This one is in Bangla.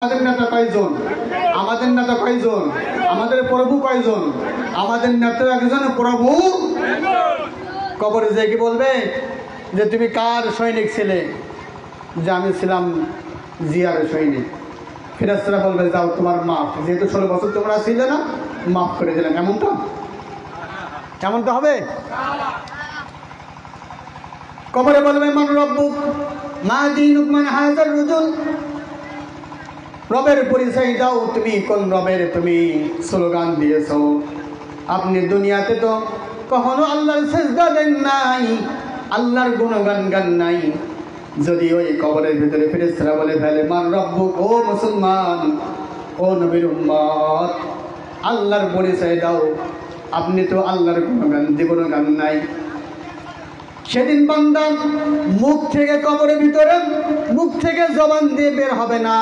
আমাদের নেতা কয়জন? আমাদের নেতা কয়জন? আমাদের প্রভু কয়জন? আমাদের নেতা একজন, প্রভু। কবরে যে কি বলবে যে তুমি কার সৈনিক ছিলে? যে আমি ছিলাম জিয়ার সৈনিক। ফেরেশতারা বলবে যাও তোমার মাফ, যেহেতু 16 বছর তোমরা ছিলে না, মাফ করে দিলাম। এমনটা হবে? কবরে বলবে মান রব্বুক মা দীনুক মান হাযার রাজুল, রবের পরিচয় দাও, তুমি কোন রবের তুমি স্লোগান দিয়েছ। আপনি দুনিয়াতে তো কখনো আল্লাহর সিজদা দেন নাই, আল্লাহর গুণগান গান নাই। যদি ওই কবরের ভিতরে ফেরেশতারা বলে ফেলে মান রব্বুক, ও মুসলমান, ও নবীর উম্মত, আল্লাহর পরিচয় দাও, আপনি তো আল্লাহর গুণগান নাই। সেদিন বান্দা মুখ থেকে, কবরের ভিতরে মুখ থেকে জবান দিয়ে বের হবে না।